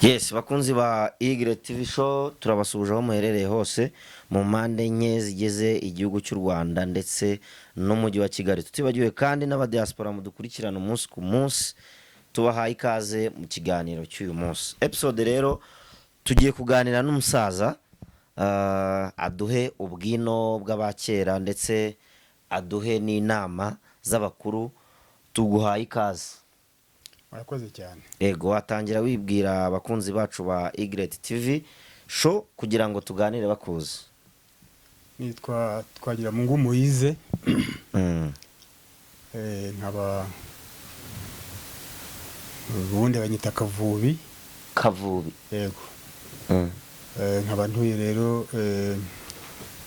Yes, bakunzi ba Eagle TV show turabasuje aho muherereye hose mu mpande enye zigeze igihugu cy'u Rwanda ndetse n'umujyi wa Kigali. Tutibagiwe kandi n'aba diaspora mudukurikirana umunsi ku munsi, tubahaye ikaze mu kiganiro cy'uyu munsi. Episode rero tugiye kuganira n'umusaza aduhe ubwino bw'abakera ndetse aduhe n'inama z'abakuru. Tuguhaye ikaze. Murakoze cyane. Ego watangira wibwira abakunzi bacu ba Eagle TV show kugira ngo tuganire bakuze. Nitwa Twagiramungu Moise. Nkaba ubundi banyita Kavubi. Kavubi. Yego. Nkaba ntuye rero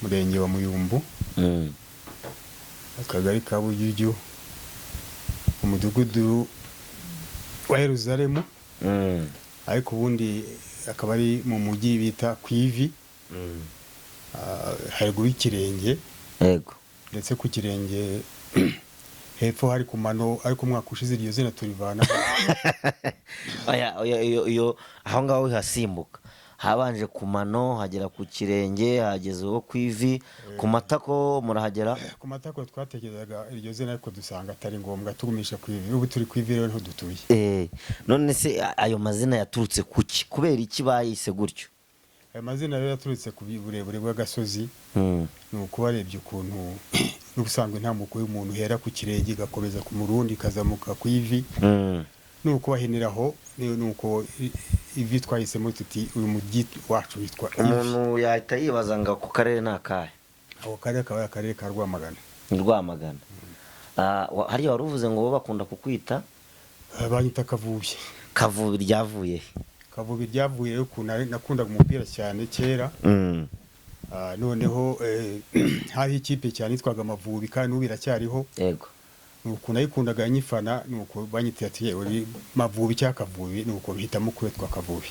murenge wa Muyumbu. Akagari ka Bujyujyu, umudugudu wa Yerusalemu. Ariko ubundi akaba ari mu mujyi bita Kwivi. Haruguru y'ikirenge. Yego. Ndetse ku kirenge hepfo hari ku mano, ariko umwaka ushize iryo zina turivana. Iyo aho ngaho hasimbuka habanje ku mano hagera ku kirenge hagezeho Kwivi, ku matako murahagera. Ku matako twatekerezaga iryo zina ariko dusanga atari ngombwa tugumisha Kwivi. Ubu turi Kwivi rero nto dutuye. None se ayo mazina yaturutse kuki? Kubera iki bayise gutyo? Ayo mazina rero yaturutse ku burebure bw'agasozi. Nuko barebye ukuntu n'ubusanzwe nta muko y'umuntu hera ku kirenge gakomeza ku murundi kazamuka Kwivi. Nuko bahiniraho nuko ivi twahisemo tuti uyu mujyi wacu witwa umuntu yahita yibaza ngo ku karere nakahe. Aho karere kaba akarere ka Rwamagana. Rwamagana. Hari waruvuze ngo bo bakunda kukwita banyita Kavubi. Kavubi ryavuye. Kavubi ryavuye rero nakundaga umupira cyane kera. Noneho hari ikipe cyane yitwaga Amavubi kandi n'ubu iracyariho. Yego. Nuko nayikundaga nyifana, nuko banyita ati uri Mavubi cyangwa Kavubi, nuko bihitamo kwitwa Kavubi.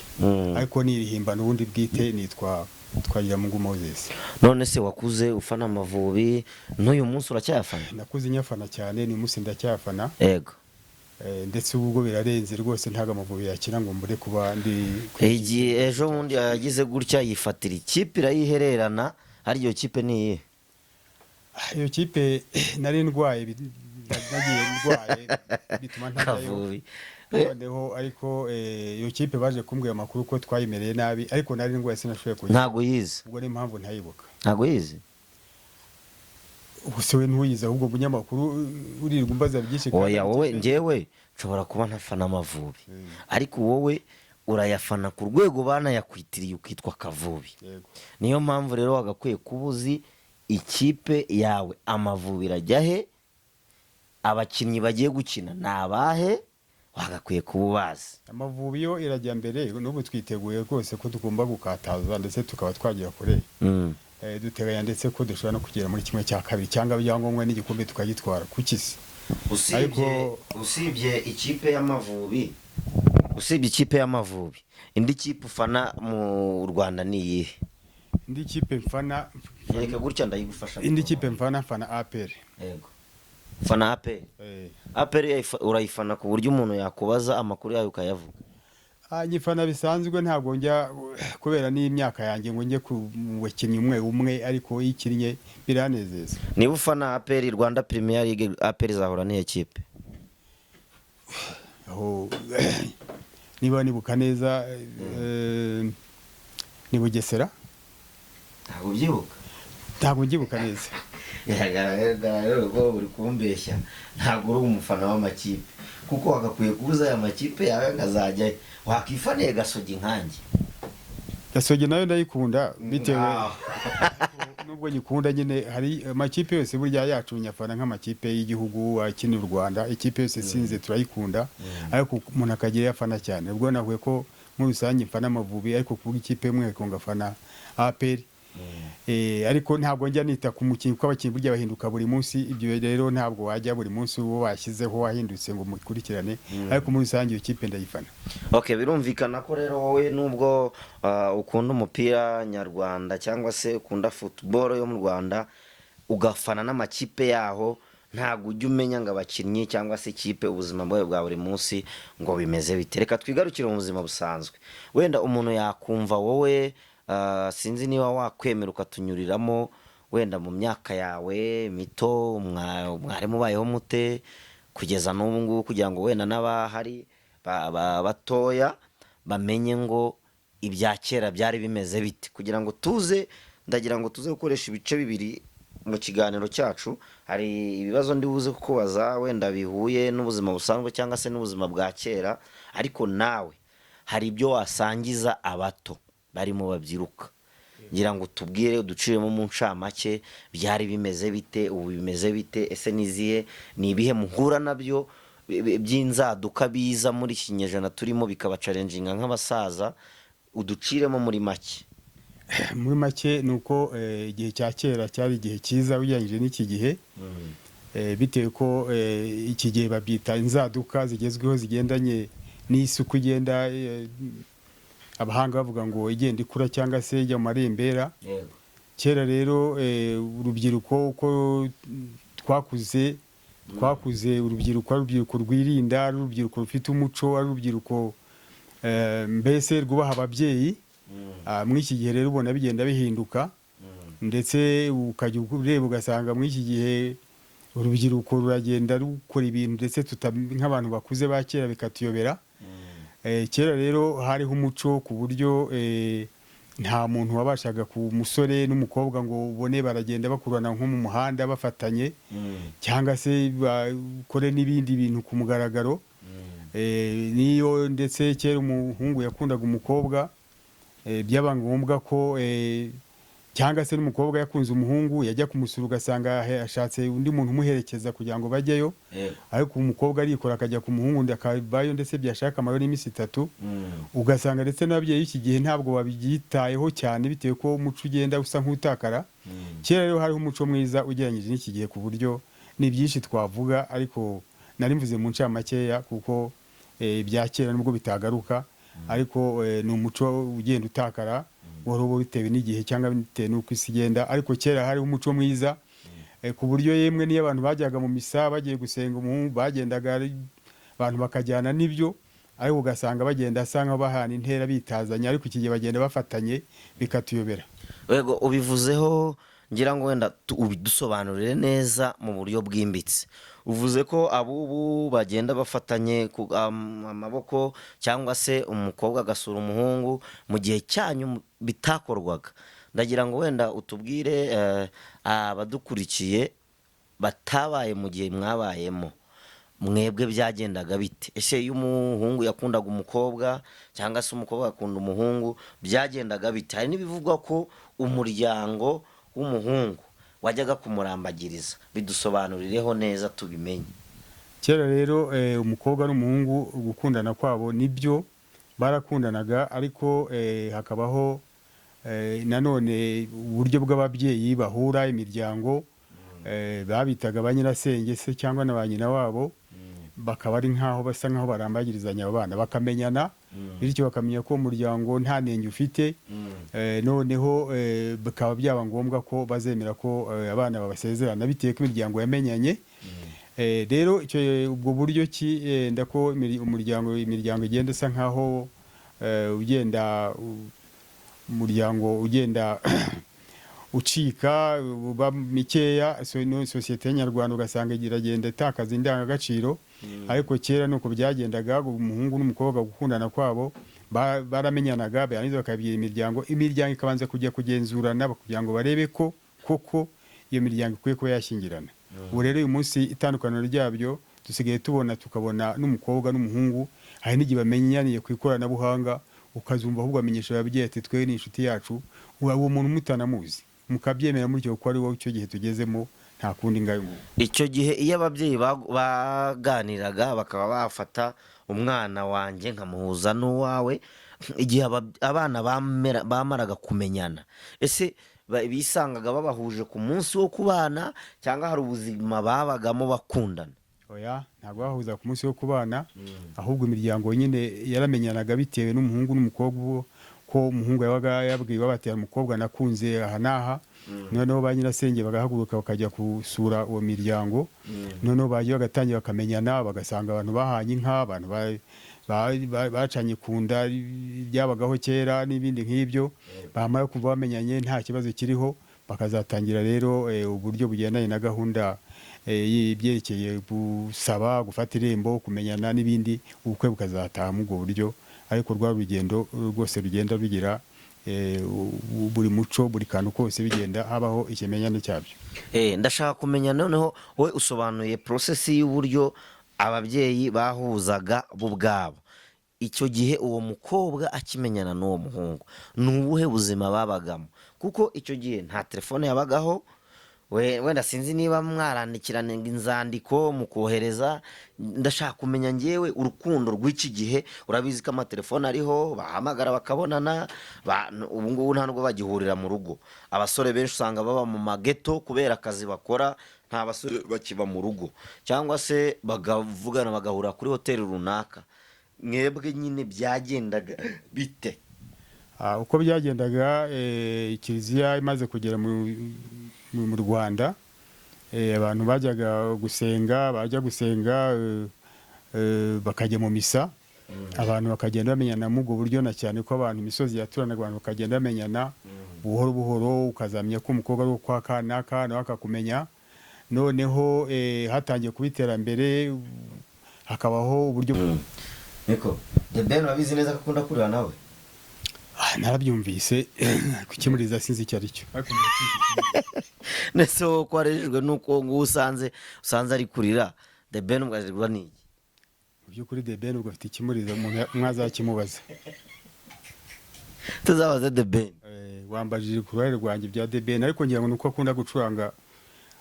Ariko nirihimba n'ubundi bwite nitwa Twagiramungu Moses. None se wakuze ufana Amavubi, n'uyu munsi uracyayafana? Nakuze nyafana cyane, ni munsi ndacyafana. Yego. Ndetse ubwo birarenze rwose ntaga Amavubi yakina ngo mbure kuba ndi igihe ejo bundi yagize gutya yifatira ikipe irayihererana. Hari iyo kipe ni iyihe? Iyo kipe nari ndwaye, nagiye ndwaye bituma Kavubi. Noneho ariko iyo kipe baje kumbwira amakuru ko twayimereye nabi, ariko nari ndwaye sinashoboye kujya. Ntago yize. Ubwo ni impamvu ntayibuka. Ntago yize. Ubuse we ntuyize ahubwo bunyamakuru urirwa umbaza byinshi. Oya wowe njyewe nshobora kuba ntafana Amavubi. Ariko wowe urayafana ku rwego banayakwitiriye ukitwa Kavubi. Niyo mpamvu rero wagakwiye kubuzi ikipe yawe Amavubi irajya he, abakinnyi bagiye gukina nabahe, wagakwiye kububaza. Amavubi yo irajya mbere, n'ubu twiteguye rwose ko tugomba gukataza ndetse tukaba twagira kure. Duteganya ndetse ko dushobora no kugera muri kimwe cya kabiri cyangwa byangombwa n'igikombe tukagitwara ku kisi. Usibye ikipe y'Amavubi, indi kipe ufana mu Rwanda ni iyihe? Indi kipe mfana reka gutya ndayigufasha. Indi kipe mfana APR. Yego. Fana APR. APR urayifana ku buryo umuntu yakubaza amakuru yayo ukayavuga. Nyifana bisanzwe, ntabwo njya kubera n'imyaka yanjye ngo njye ku bakinnyi umwe ariko yikinnye biranezeza. Niba ufana APR Rwanda Premier League, APR zahora n'iyo kipe? Aho niba nibuka neza ni Bugesera. Ntabwo byibuka. Ntabwo ngibuka neza. Rero ko uri kumbeshya, ntabwo uri umufana w'amakipe kuko wagakwiye kubuza aya makipe yawe ngazajya wakifaniye Gasogi nkanjye. Gasogi nayo ndayikunda bitewe nubwo nyikunda nyine. Hari amakipe yose burya yacu nyafana nk'amakipe y'igihugu akina u Rwanda, ikipe yose sinze turayikunda. Ariko umuntu akagira yafana cyane, ubwo nahuye ko muri rusange mfana Amavubi, ariko kuvuga ikipe imwe ko ngafana APR. Ariko ntabwo njya nita ku mukinnyi ko abakinnyi burya bahinduka buri munsi. Ibyo rero ntabwo wajya buri munsi uwo washyizeho wahindutse ngo mukurikirane. Ariko muri rusange iyo kipe ndayifana. Okay, birumvikana ko rero wowe nubwo ukunda umupira nyarwanda cyangwa se ukunda football yo mu Rwanda ugafana n'amakipe yaho, ntabwo ujya umenya ngo abakinnyi cyangwa se ikipe ubuzima bwawe bwa buri munsi ngo bimeze bite. Reka twigarukire mu buzima busanzwe. Wenda umuntu yakumva wowe, sinzi niba wakwemera ukatunyuriramo wenda mu myaka yawe mito mwari mubayeho mute kugeza n'ubu ngubu, kugira ngo wenda n'abahari batoya bamenye ngo ibya kera byari bimeze bite, kugira ngo ndagira ngo tuze gukoresha ibice bibiri mu kiganiro cyacu. Hari ibibazo ndi buze kukubaza wenda bihuye n'ubuzima busanzwe cyangwa se n'ubuzima bwa kera, ariko nawe hari ibyo wasangiza abato barimo babyiruka, ngira ngo tubwire uduciremo mu ncamake byari bimeze bite, ubu bimeze bite, ese ni ibihe muhura nabyo by'inzaduka biza muri iki kinyejana turimo bikabacarenjinga nk'abasaza, uduciremo muri make. Muri make ni uko igihe cya kera cyari igihe cyiza ugereranyije n'iki gihe, bitewe ko iki gihe babyita inzaduka zigezweho zigendanye n'isuku igenda, abahanga bavuga ngo igenda ikura cyangwa se ijya mu marembera. Kera rero urubyiruko uko twakuze urubyiruko rwirinda, ari urubyiruko rufite umuco, ari urubyiruko mbese rwubaha ababyeyi. Muri iki gihe rero ubona bigenda bihinduka, ndetse ukajya ureba ugasanga muri iki gihe urubyiruko ruragenda rukora ibintu ndetse nk'abantu bakuze ba kera bikatuyobera. Kera rero hariho umuco ku buryo nta muntu wabashaga ku musore n'umukobwa ngo ubone baragenda bakurana nko mu muhanda bafatanye, cyangwa se bakore n'ibindi bintu ku mugaragaro. Niyo ndetse kera umuhungu yakundaga umukobwa, byaba ngombwa ko cyangwa se n'umukobwa yakunze umuhungu yajya kumusura ugasanga ashatse undi muntu umuherekeza kugira ngo bajyeyo, ariko umukobwa arikora akajya ku muhungu akabayo, ndetse byashaka amaro n'iminsi 3. Ugasanga ndetse n'ababyeyi iki gihe ntabwo babyitayeho cyane bitewe ko umuco ugenda usa nk'utakara. Kera rero hariho umuco mwiza ugereranyije n'iki gihe ku buryo ni byinshi twavuga, ariko nari mvuze mu ncamakeya kuko bya kera nubwo bitagaruka, ariko ni umuco ugenda utakara wari bitewe n'igihe cyangwa bitewe n'uko isi igenda. Ariko kera hariho umuco mwiza ku buryo yemwe niyo abantu bajyaga mu misa bagiye gusenga umuhungu bagendaga abantu bakajyana n'ibyo, ariko ugasanga bagenda asa nkaho bahana intera bitazanya, ariko iki gihe bagenda bafatanye bikatuyobera. Wego ubivuzeho, ngira ngo wenda ubidusobanurire neza mu buryo bwimbitse. Uvuze ko abubu bagenda bafatanye amaboko cyangwa se umukobwa agasura umuhungu, mu gihe cyanyu bitakorwaga. Ndagira ngo wenda utubwire abadukurikiye batabaye mu gihe mwabayemo, mwebwe byagendaga bite? Ese iyo umuhungu yakundaga umukobwa cyangwa se umukobwa akunda umuhungu byagendaga bite? Hari n'ibivugwa ko umuryango w'umuhungu wajyaga kumurambagiriza, bidusobanurireho neza tubimenye. Kera rero umukobwa n'umuhungu gukundana kwabo nibyo barakundanaga, ariko hakabaho nanone uburyo bw'ababyeyi bahura imiryango, babitaga ba nyirasenge se cyangwa na ba nyina wabo, bakaba ari nkaho basa nkaho barambagirizanya abo bana bakamenyana, bityo bakamenya ko umuryango nta nenge ufite. Noneho bikaba byaba ngombwa ko bazemera ko abana babasezerana bitewe ko imiryango yamenyanye. Rero ubwo buryo ki ndako imiryango igenda isa nkaho umuryango ugenda ucika uba mikeya. Sosiyete nyarwanda ugasanga iragenda itakaza indangagaciro, ariko kera nuko byagendaga. Umuhungu n'umukobwa gukundana kwabo baramenyanaga, barangiza bakabwira imiryango ikabanza kujya kugenzurana kugira ngo barebe ko koko iyo miryango ikwiye kuba yashyingirana. Ubu rero uyu munsi itandukaniro ryabyo dusigaye tukabona n'umukobwa n'umuhungu hari n'igihe bamenyaniye ku ikoranabuhanga, ukazumva ahubwo amenyesha ababyeyi ati twe ni inshuti yacu, uwo muntu mutanamuzi mukabyemera mutyo ko ari wowe icyo gihe tugezemo, nta kundi ngayo. Icyo gihe iyo ababyeyi baganiraga bakaba bafata umwana wanjye nkamuhuza n'uwawe, igihe abana bamaraga kumenyana, ese bisangaga babahuje ku munsi wo kubana cyangwa hari ubuzima babagamo bakundana? Oya, ntabwo bahuza ku munsi wo kubana, ahubwo imiryango nyine yaramenyanaga bitewe n'umuhungu n'umukobwa ko umuhungu yabaga yabwiwe batera umukobwa nakunze aha n'aha, noneho ba nyirasenge bagahaguruka bakajya gusura uwo miryango, noneho bagiye bagatangira bakamenyana, bagasanga abantu bahanye inka, abantu bacanye ku nda byabagaho kera n'ibindi nk'ibyo, bamara kuva bamenyanye nta kibazo kiriho, bakazatangira rero uburyo bugendanye na gahunda y'ibyerekeye gusaba, gufata irembo, kumenyana n'ibindi, ubukwe bukazataha mu ubwo buryo. Ariko rwa rugendo rwose rugenda rugira buri muco, buri kantu kose bigenda habaho ikimenyane cyabyo. Ndashaka kumenya noneho wowe usobanuye process y'uburyo ababyeyi bahuzaga bo ubwabo icyo gihe uwo mukobwa akimenyana n'uwo muhungu, ni ubuhe buzima babagamo? Kuko icyo gihe nta telefone yabagaho, wenda sinzi niba mwarandikirana inzandiko mukohereza. Ndashaka kumenya ngewe urukundo rw'iki gihe, urabizi ko amatelefone ariho, bahamagara bakabonana, ubu ngubu nta nubwo bagihurira mu rugo. Abasore benshi usanga baba mu mageto kubera akazi bakora, nta basore bakiba mu rugo, cyangwa se bagavugana bagahura kuri hoteli runaka. Mwebwe nyine byagendaga bite? Uko byagendaga, kiliziya imaze kugera mu Rwanda, abantu bajyaga gusenga, bajya gusenga bakajya mu misa, abantu bakagenda bamenyana mu ubwo buryo, na cyane ko abantu imisozi yaturanaga, abantu bakagenda bamenyana buhoro buhoro, ukazamenya ko umukobwa ari kwa kanaka nawe akakumenya. Noneho hatangiye kuba iterambere, hakabaho uburyo Niko The Ben wabizi neza ko akunda kurira nawe? Narabyumvise, kukimuriza sinzi icyo ari cyo. Nese wo kwarejejwe nuko ngo usanze ari kurira, The Ben ubwajirwa niki? Mu byukuri The Ben ubwo afite ikimuriza, umuntu mwazakimubaza. Tuzabaze The Ben. Wambajije ku ruhare rwanjye bya The Ben, ariko ngira ngo nuko akunda gucuranga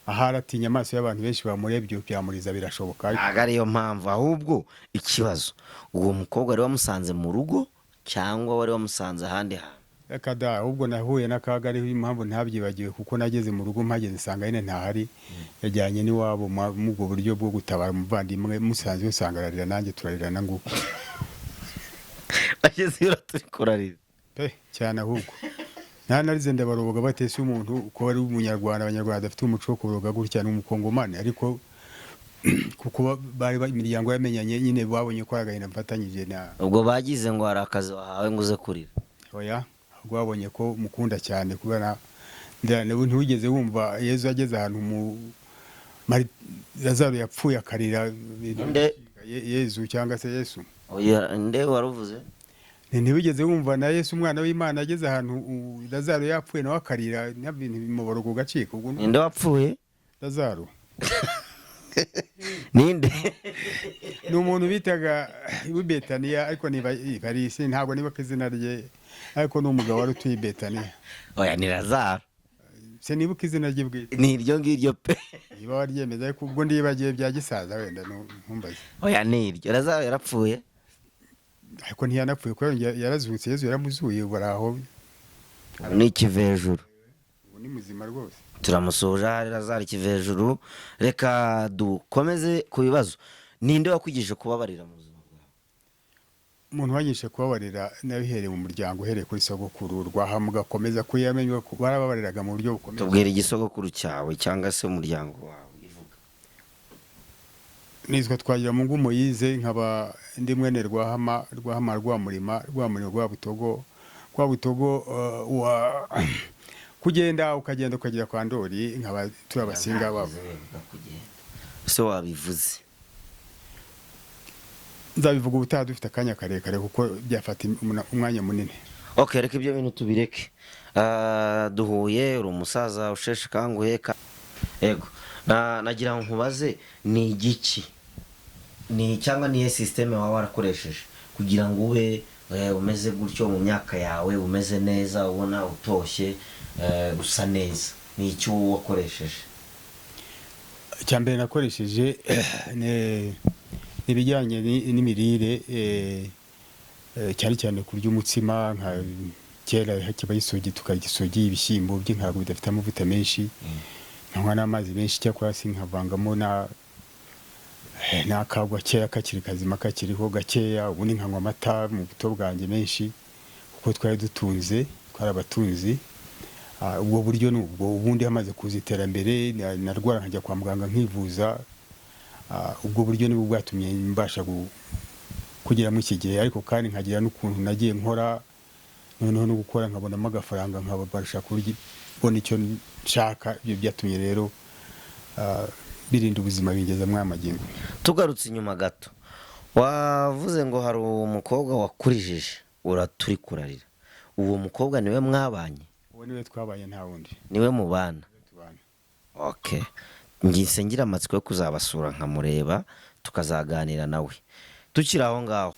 ahari atinya amaso y'abantu benshi bamurebye, byamuriza birashoboka. Ariyo mpamvu. Ahubwo ikibazo, uwo mukobwa wari wamusanze mu rugo cyangwa wari wamusanze ahandi hantu? Akada, ahubwo nahuye n'akaga, ariho impamvu ntabyibagiwe, kuko nageze mu rugo mpageze nsanga nyine ntahari, yajyanye n'iwabo mu ubwo buryo bwo gutabara umuvandimwe, musanze usanga ararira, nanjye turarirana nguko. Bageze iyo turi kurarira cyane, ahubwo narize ndabaroboga batese umuntu ko ari umunyarwanda, abanyarwanda dafite umuco wo kuroga gutya n'umukongomani, ariko kuko bari imiryango yamenyanye nyine babonye ko agahina mfatanyije na ubwo bagize ngo hari akazi wahawe ngo uze kurira. Oya, ahubwo babonye ko mukunda cyane, kubera ntiwigeze wumva Yezu ageze ahantu Lazaro yapfuye akarira. Yezu cyangwa se Yesu? Oya, nde waruvuze? Ntiwigeze wumva na Yesu umwana w'Imana ageze ahantu Lazaro yapfuye nawe akarira, n'ibintu bimuboro ku gacika? Ubwo ninde wapfuye? Lazaro. Ninde? Ni umuntu bitaga Betaniya, ariko ni Parisi, ntabwo niba izina rye, ariko ni umugabo wari utuye Betaniya. Oya, ni Lazaro. Se nibuka izina rye bwite? Ni iryo ngiryo pe. Niba waryemeza, ariko ubwo ndibagiye bya gisaza, wenda ntumbaze. Oya, ni iryo. Lazaro yarapfuye? Ariko ntiyanapfuye, kuko yarazutse, Yezu yaramuzuye, baraho. Ni ikivejuru. Ubu ni muzima rwose. Turamusoje hari Lazaro ikivejuru. Reka dukomeze ku bibazo. Ninde wakwigije kubabarira mu buzima bwawe? Umuntu wanyishe kubabarira nabihereye mu muryango, uhereye kuri sogokuru, Rwahamuga, komeza kuyamenya ko barababariraga mu buryo bukomeye. Tubwira igisogokuru cyawe cyangwa se umuryango wawe ivuga. Nizwa Twagira mu ngumo yize, nkaba ndi mwene Rwahama Rwamurima Rwabutogo kugenda ukagera kwa Ndori, nkaba turabasinga babo. Se wabivuze? Nzabivuga ubutaha dufite akanya karekare, kuko byafata umwanya munini. Okay, reka ibyo bintu tubireke. Duhuye, uri umusaza usheshe kanguhe. Yego, nagira ngo nkubaze, ni igiki cyangwa niye system wawe warakoresheje kugira ngo ube umeze gutyo mu myaka yawe, umeze neza, ubona utoshye, usa neza? Ni iki wakoresheje? Cyambere nakoresheje ibijyanye n'imirire, cyane cyane kurya umutsima, nka kera hakiba isogi, tukarya isogi, ibishyimbo by'inkago bidafite amavuta menshi, nkanywa n'amazi menshi, cyakora nkavangamo n'akagwa kera kakiri kazima kakiriho gakeya, ubundi nkanywa amata mu buto bwanjye menshi, kuko twari dutunze, twari abatunzi. Ubwo buryo ni ubwo. Ubundi hamaze kuza iterambere narwara nkajya kwa muganga nkivuza, ubwo buryo nibwo bwatumye mbasha kugera mu iki gihe, ariko kandi nkagira n'ukuntu nagiye nkora, noneho no gukora nkabonamo agafaranga, nkabasha kubona icyo nshaka. Ibyo byatumye rero birinda ubuzima bingeza muri aya magingo. Tugarutse inyuma gato, wavuze ngo hari umukobwa wakurijije uraturi kurarira. Uwo mukobwa niwe mwabanye? Uwo niwe twabanye, nta wundi. Niwe mubana? Okay. Ngise ngira amatsiko yo kuzabasura nkamureba tukazaganira nawe. Tukiri aho ngaho,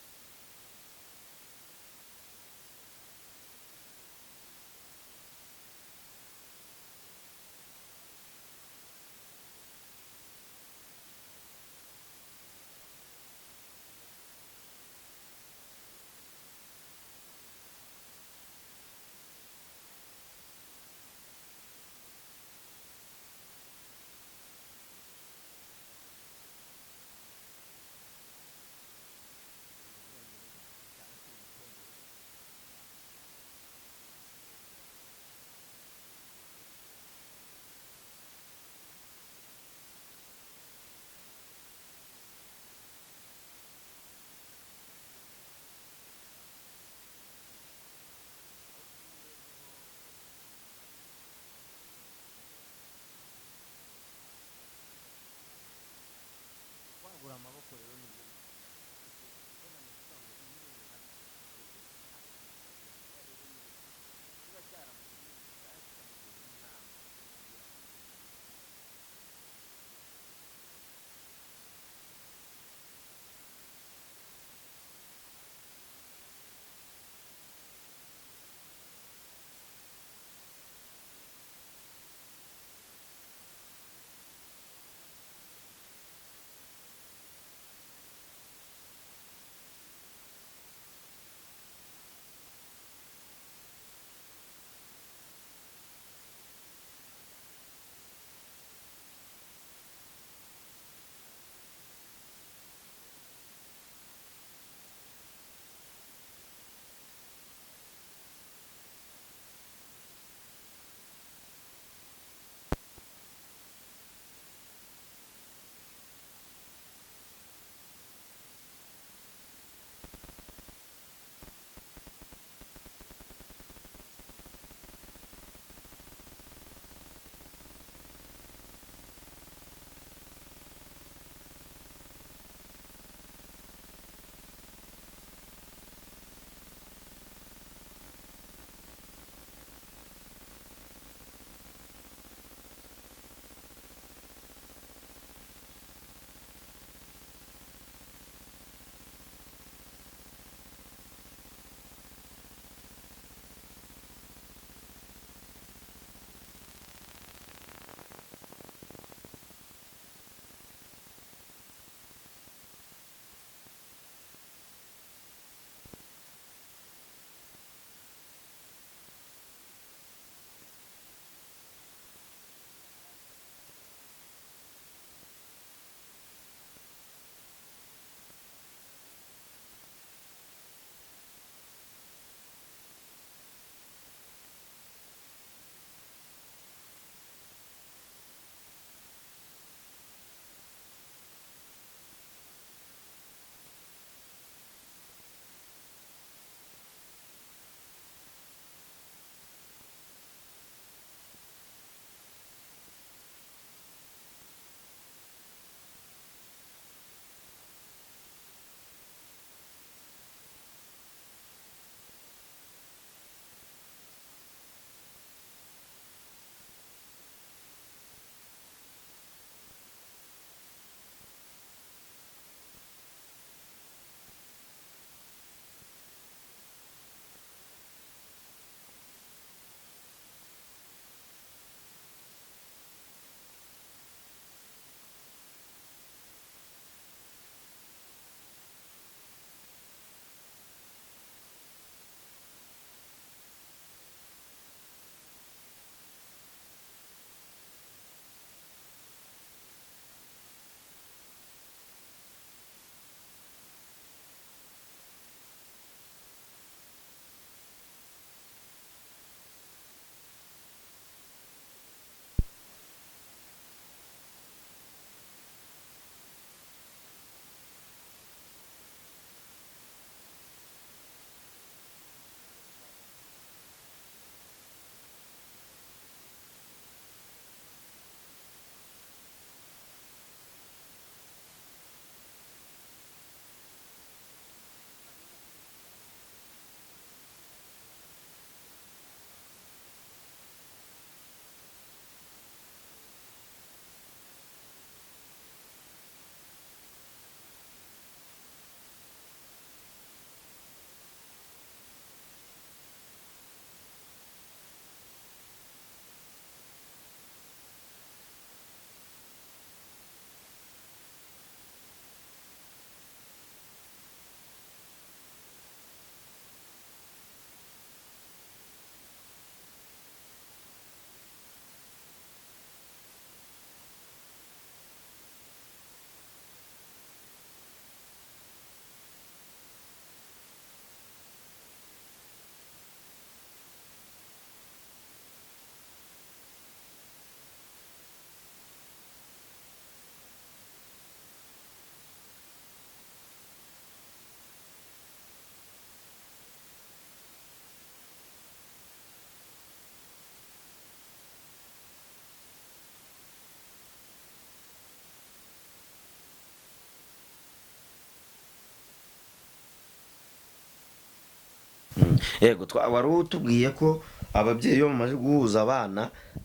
yego wari utubwiye ko ababyeyi iyo bamaze guhuza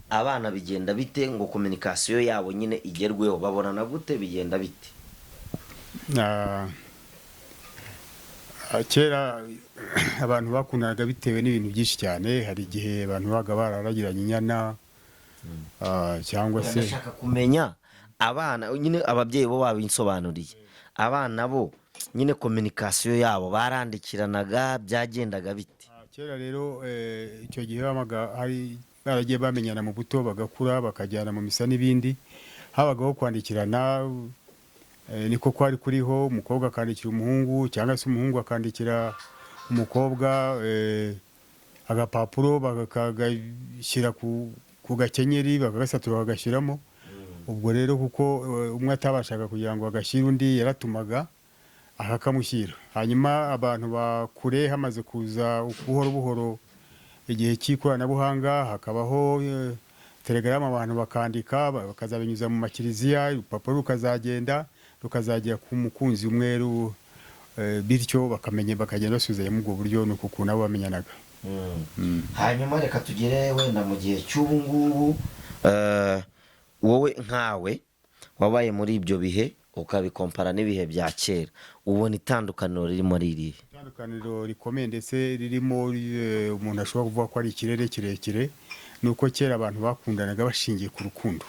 abana bigenda bite ngo kominikasiyo yabo nyine igerweho, babonana gute, bigenda bite? Kera abantu bakundanaga bitewe n'ibintu byinshi cyane. Hari igihe abantu baga bararagiranye inyana, cyangwa se ndashaka kumenya abana nyine, ababyeyi bo babinsobanuriye, abana bo nyine kominikasiyo yabo barandikiranaga, byagendaga bite? kera rero icyo gihe baragiye bamenyana mu buto, bagakura bakajyana mu misa n'ibindi, habagaho kwandikirana. Niko kwari kuriho, umukobwa akandikira umuhungu cyangwa se umuhungu akandikira umukobwa agapapuro, bakagashyira ku gakenyeri, bakagasatura bagashyiramo. Ubwo rero kuko umwe atabashaga kugira ngo agashyire, undi yaratumaga akakamushyira. Hanyuma abantu bakure, hamaze kuza buhoro buhoro igihe cy'ikoranabuhanga, hakabaho telegaramu, abantu bakandika bakazabinyuza mu makiliziya, urupapuro rukazagenda rukazagera ku mukunzi umwe, bityo bakagenda basuzanya mu ubwo buryo. Nuko ukuntu abo bamenyanaga. Hanyuma reka tugere wenda mu gihe cy'ubu ngubu, wowe nkawe wabaye muri ibyo bihe ukabikompara n'ibihe bya kera, ubona itandukaniro ririmo ririhe? Itandukaniro rikomeye ndetse ririmo, umuntu ashobora kuvuga ko ari ikirere kirekire. Nuko kera abantu bakundanaga bashingiye ku rukundo,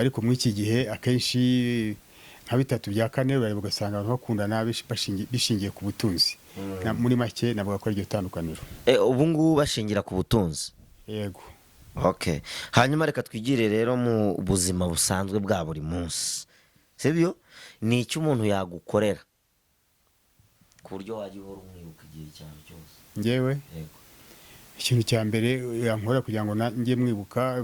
ariko muri iki gihe akenshi nka 3/4 bari ugasanga abantu bakundana bishingiye ku butunzi. Muri make navuga ko iryo tandukaniro. Ubu ngubu bashingira ku butunzi? Yego. Okay, hanyuma reka twigire rero mu buzima busanzwe bwa buri munsi, sibyo? Ni iki umuntu yagukorera ku buryo wajya uhora umwibuka igihe cyane cyose? Ngewe ikintu cya mbere yankora kugira ngo njye mwibuka,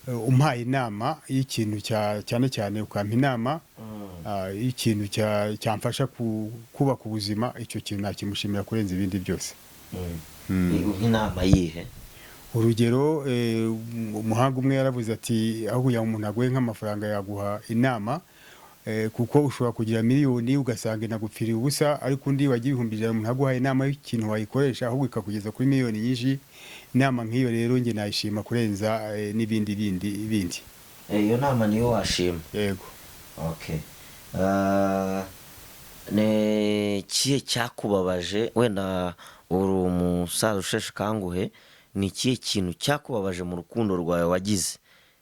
umpaye inama y'ikintu cyane cyane, ukampa inama y'ikintu cyamfasha kubaka ubuzima, icyo kintu nakimushimira kurenza ibindi byose. Inama yihe? Urugero, umuhanga umwe yaravuze ati aho kugira ngo umuntu aguhe nk'amafaranga yaguha inama, kuko ushobora kugira miliyoni ugasanga inagupfiriye ubusa, ariko undi wagira 100,000 umuntu aguhaye inama y'ikintu wayikoresha ahubwo ikakugeza kuri miliyoni nyinshi. Inama nk'iyo rero njye nayishima kurenza n'ibindi bindi. Iyo nama niyo washima? Yego. Okay. Ne kiye cyakubabaje, wenda uri umusaza usheshe kanguhe, ni kiye kintu cyakubabaje mu rukundo rwawe wagize,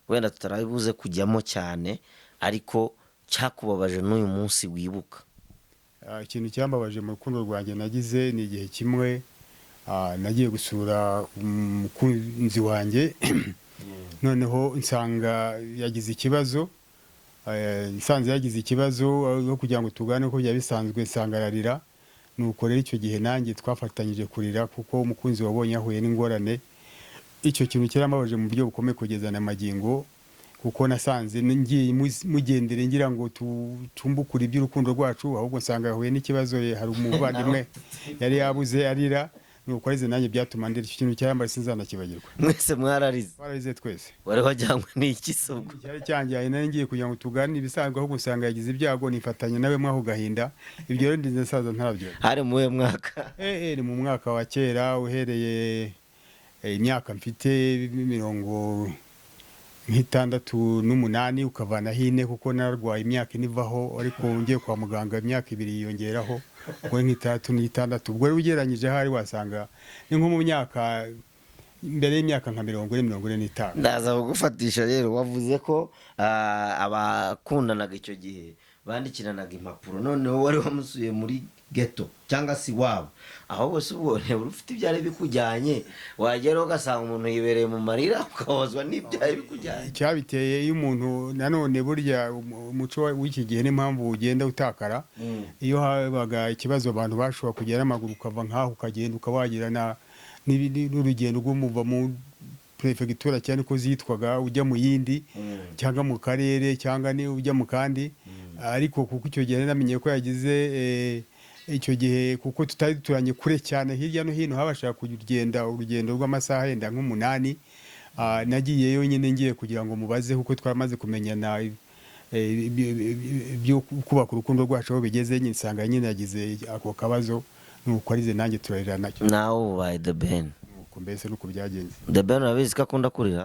wenda tutarabibuze kujyamo cyane, ariko cyakubabaje n'uyu munsi wibuka? Ikintu cyambabaje mu rukundo rwanjye nagize ni igihe kimwe nagiye gusura umukunzi wanjye noneho nsanga yagize ikibazo, yo kugira ngo tugane ko byabisanzwe, nsanga ararira. Nuko rero icyo gihe nanjye twafatanyije kurira, kuko umukunzi wabonye ahuye n'ingorane. Icyo kintu kirambabaje mu buryo bukomeye kugeza na magingo, kuko nasanze ngiye mugendere ngira ngo tumbukure iby'urukundo rwacu, ahubwo nsanga yahuye n'ikibazo. Hari umuvandimwe yari yabuze arira, nuko arize nanjye byatuma ndira. Icyo kintu cyambaye sinzanakibagirwa. Mwese mwararize twese. Wari wajyanywe n'iki subwo? Cyari cyanjye nari ngiye kugira ngo tugane ibisanzwe, ahubwo nsanga yagize ibyago, nifatanya nawe mwaho gahinda. Ibyo rero ndinze saza ntarabyo. Hari mu mwaka? Ni mu mwaka wa kera, uhereye imyaka mfite 68 ukavana hine, kuko narwaye imyaka inivaho, ariko ngiye kwa muganga imyaka 2 yiyongeraho, ubwo 36. Ubwo rero ugereranyije hari wasanga ni nko mu myaka mbere y'imyaka nka 40-45. Ndaza kugufatisha rero, wavuze ko abakundanaga icyo gihe bandikiranaga impapuro, noneho wari wamusuye muri ghetto cyangwa si wabo, ahubwo se ubone ufite ibyari bikujyanye, wagera ugasanga umuntu yibereye mu marira, ukabazwa n'ibyari bikujyanye. Cyabiteye iyo umuntu nanone burya umuco w'iki gihe n'impamvu ugenda utakara. Iyo habaga ikibazo abantu bashobora kugera amaguru, ukava nkaho ukagenda ukawagirana n'urugendo rw'umuva mu prefecture cyane ko zitwaga ujya mu yindi, cyangwa mu karere, cyangwa ni ujya mu kandi. Ariko kuko icyo gihe namenye ko yagize icyo gihe, kuko tutari duturanye kure cyane, hirya no hino habashaka kugenda urugendo rw'amasaha yenda nk'8. Nagiyeyo nyine ngiye kugira ngo mubaze, kuko twaramaze kumenyana byo kubaka urukundo rwacu aho bigeze. Nsanga nyine yagize ako kabazo, nuko arize nanjye turarira nacyo nawe ubaye The Ben. nuko mbese nuko byagenze. The Ben urabizi ko akunda kurira.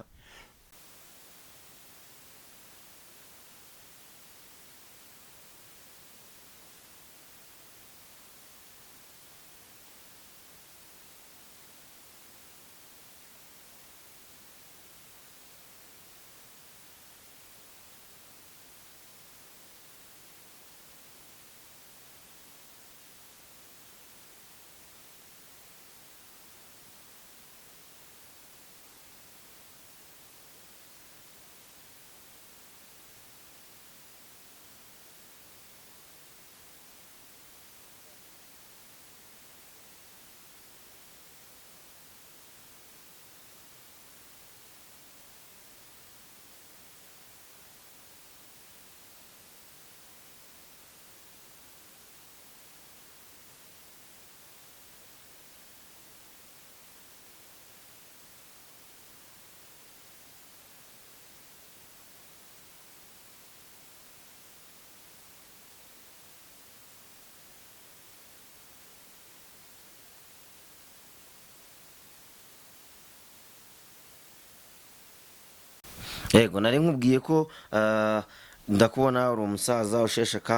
Yego nari nkubwiye ko ndakubona uri umusaza usheshe akanguhe.